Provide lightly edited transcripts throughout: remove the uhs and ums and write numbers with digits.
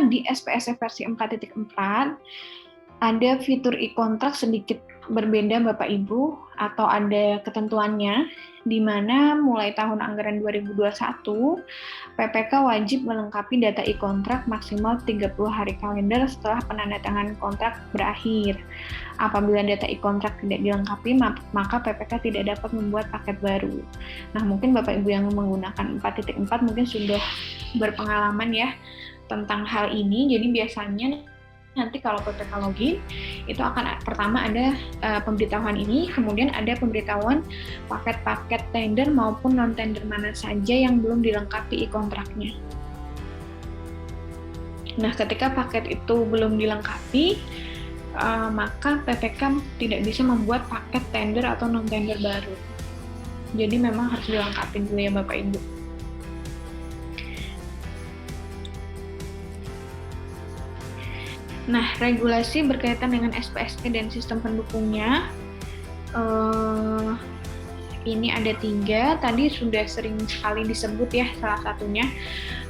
di SPSE versi 4.4 ada fitur e-kontrak sedikit berbeda Bapak Ibu, atau ada ketentuannya di mana mulai tahun anggaran 2021 PPK wajib melengkapi data e-kontrak maksimal 30 hari kalender setelah penandatanganan kontrak berakhir. Apabila data e-kontrak tidak dilengkapi, maka PPK tidak dapat membuat paket baru. Nah, mungkin Bapak Ibu yang menggunakan 4.4 mungkin sudah berpengalaman ya tentang hal ini. Jadi biasanya nanti kalau PPK login itu akan pertama ada pemberitahuan ini, kemudian ada pemberitahuan paket-paket tender maupun non-tender mana saja yang belum dilengkapi e-kontraknya. Nah, ketika paket itu belum dilengkapi, maka PPK tidak bisa membuat paket tender atau non-tender baru. Jadi memang harus dilengkapi dulu ya Bapak Ibu. Nah, regulasi berkaitan dengan SPSE dan sistem pendukungnya, ini ada 3, tadi sudah sering sekali disebut ya salah satunya.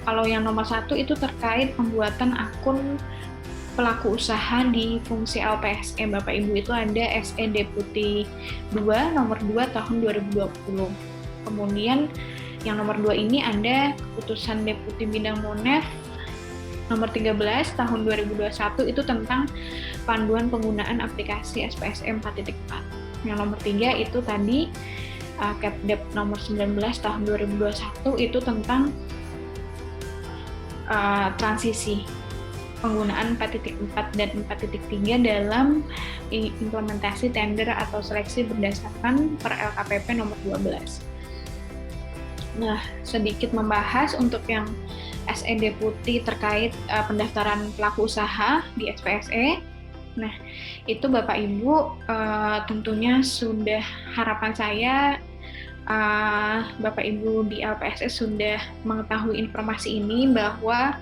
Kalau yang nomor 1 itu terkait pembuatan akun pelaku usaha di fungsi LPSE Bapak Ibu, itu ada SE Deputi 2 nomor 2 tahun 2020. Kemudian yang nomor 2 ini ada keputusan Deputi Bidang Monef nomor 13 tahun 2021 itu tentang panduan penggunaan aplikasi SPSE 4.4. Yang nomor 3 itu tadi Kepdep nomor 19 tahun 2021 itu tentang transisi penggunaan 4.4 dan 4.3 dalam implementasi tender atau seleksi berdasarkan per LKPP nomor 12. Nah, sedikit membahas untuk yang SE Deputi terkait pendaftaran pelaku usaha di SPSE. Nah, itu Bapak Ibu tentunya sudah, harapan saya Bapak Ibu di LPSE sudah mengetahui informasi ini, bahwa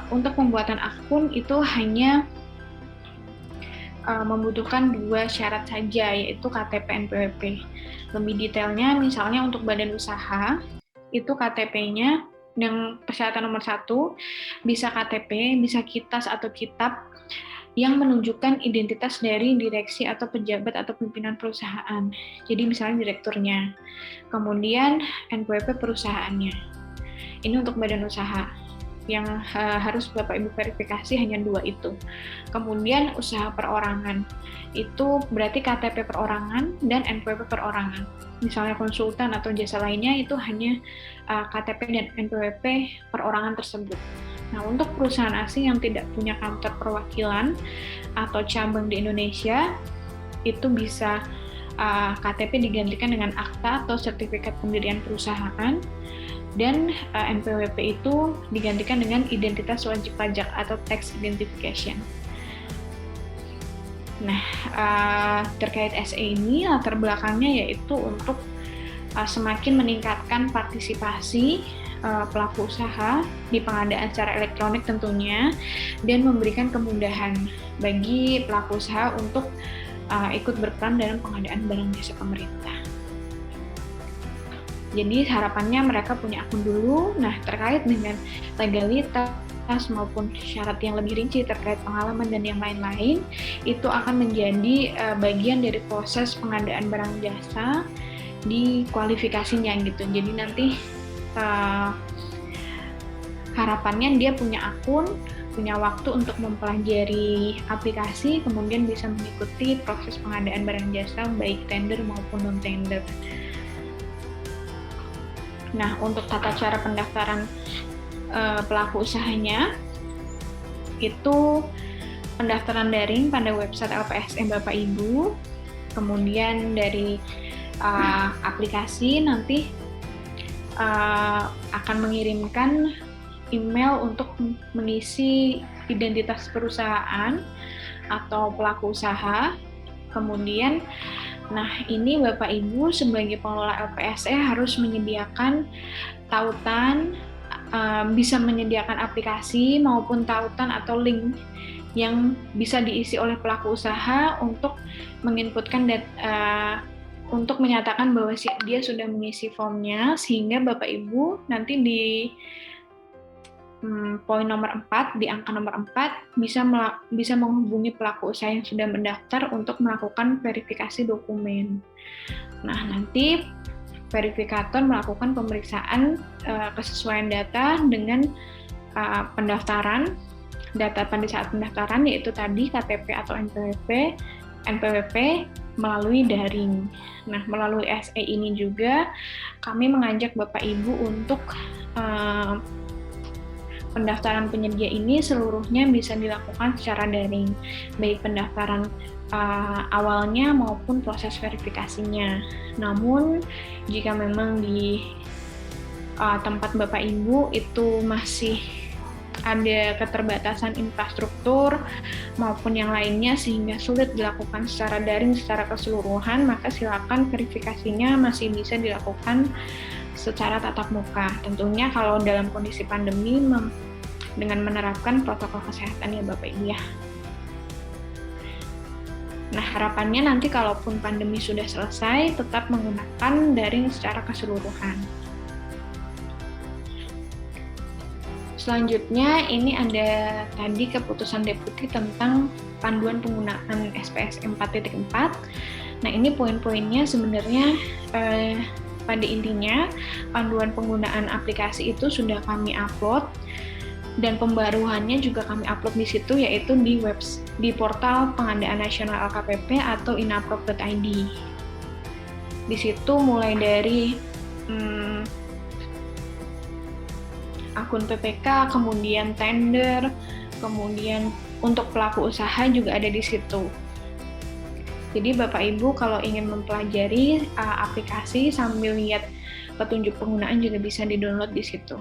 untuk pembuatan akun itu hanya membutuhkan 2 syarat saja, yaitu KTP NPWP. Lebih detailnya, misalnya untuk badan usaha, itu KTP-nya yang persyaratan nomor 1, bisa KTP, bisa kitas atau kitab yang menunjukkan identitas dari direksi atau pejabat atau pimpinan perusahaan. Jadi misalnya direkturnya. Kemudian NPWP perusahaannya. Ini untuk badan usaha. Yang harus Bapak Ibu verifikasi hanya 2 itu. Kemudian usaha perorangan. Itu berarti KTP perorangan dan NPWP perorangan. Misalnya konsultan atau jasa lainnya itu hanya KTP dan NPWP perorangan tersebut. Nah, untuk perusahaan asing yang tidak punya kantor perwakilan atau cabang di Indonesia, itu bisa KTP digantikan dengan akta atau sertifikat pendirian perusahaan, dan NPWP itu digantikan dengan identitas wajib pajak atau tax identification. Nah, terkait SE ini latar belakangnya yaitu untuk semakin meningkatkan partisipasi pelaku usaha di pengadaan secara elektronik tentunya, dan memberikan kemudahan bagi pelaku usaha untuk ikut berperan dalam pengadaan barang jasa pemerintah. Jadi harapannya mereka punya akun dulu. Nah, terkait dengan legalitas maupun syarat yang lebih rinci terkait pengalaman dan yang lain-lain, itu akan menjadi bagian dari proses pengadaan barang jasa di kualifikasinya gitu. Jadi nanti harapannya dia punya akun, punya waktu untuk mempelajari aplikasi, kemudian bisa mengikuti proses pengadaan barang jasa baik tender maupun non-tender. Nah, untuk tata cara pendaftaran pelaku usahanya, itu pendaftaran daring pada website LPSE Bapak Ibu, kemudian dari aplikasi nanti akan mengirimkan email untuk mengisi identitas perusahaan atau pelaku usaha. Kemudian, nah ini Bapak Ibu sebagai pengelola LPSE harus menyediakan tautan, bisa menyediakan aplikasi maupun tautan atau link yang bisa diisi oleh pelaku usaha untuk menginputkan untuk menyatakan bahwa dia sudah mengisi formnya, sehingga Bapak Ibu nanti di poin nomor 4, di angka nomor 4, bisa menghubungi pelaku usaha yang sudah mendaftar untuk melakukan verifikasi dokumen. Nah, nanti verifikator melakukan pemeriksaan kesesuaian data dengan pendaftaran, data pada saat pendaftaran, yaitu tadi KTP atau NPWP melalui daring. Nah, melalui SE ini juga kami mengajak Bapak Ibu untuk pendaftaran penyedia ini seluruhnya bisa dilakukan secara daring, baik pendaftaran awalnya maupun proses verifikasinya. Namun, jika memang di tempat Bapak Ibu itu masih ada keterbatasan infrastruktur maupun yang lainnya sehingga sulit dilakukan secara daring secara keseluruhan, maka silakan verifikasinya masih bisa dilakukan secara tatap muka. Tentunya kalau dalam kondisi pandemi dengan menerapkan protokol kesehatan ya Bapak Ibu ya. Nah, harapannya nanti kalaupun pandemi sudah selesai, tetap menggunakan daring secara keseluruhan. Selanjutnya, ini ada tadi keputusan Deputi tentang panduan penggunaan SPS 4.4. Nah, ini poin-poinnya sebenarnya pada intinya panduan penggunaan aplikasi itu sudah kami upload dan pembaruannya juga kami upload di situ, yaitu di portal Pengadaan Nasional LKPP atau inaprop.id. Di situ mulai dari akun PPK, kemudian tender, kemudian untuk pelaku usaha juga ada di situ. Jadi Bapak Ibu kalau ingin mempelajari aplikasi sambil lihat petunjuk penggunaan juga bisa di-download di situ.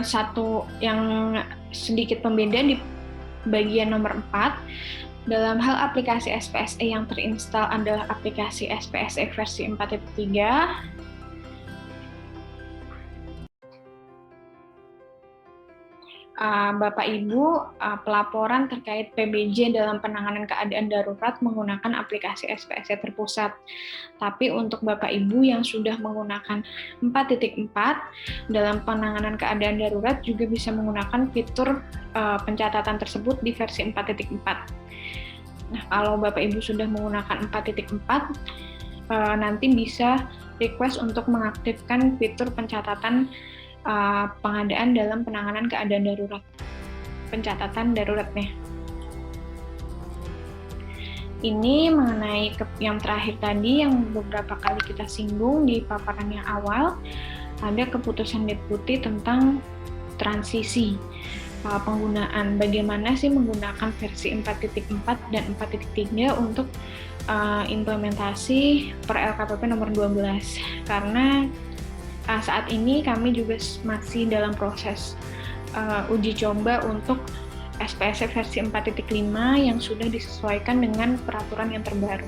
Satu yang sedikit pembeda di bagian nomor 4, dalam hal aplikasi SPSE yang terinstall adalah aplikasi SPSE versi 4.3. Bapak Ibu, pelaporan terkait PBJ dalam penanganan keadaan darurat menggunakan aplikasi SPSE terpusat. Tapi untuk Bapak Ibu yang sudah menggunakan 4.4 dalam penanganan keadaan darurat juga bisa menggunakan fitur pencatatan tersebut di versi 4.4. Nah, kalau Bapak Ibu sudah menggunakan 4.4, nanti bisa request untuk mengaktifkan fitur pencatatan pengadaan dalam penanganan keadaan darurat, pencatatan daruratnya. Ini mengenai yang terakhir tadi yang beberapa kali kita singgung di paparan yang awal, ada keputusan Deputi tentang transisi penggunaan, bagaimana sih menggunakan versi 4.4 dan 4.3 untuk implementasi per LKPP nomor 12, karena saat ini kami juga masih dalam proses uji coba untuk SPSE versi 4.5 yang sudah disesuaikan dengan peraturan yang terbaru.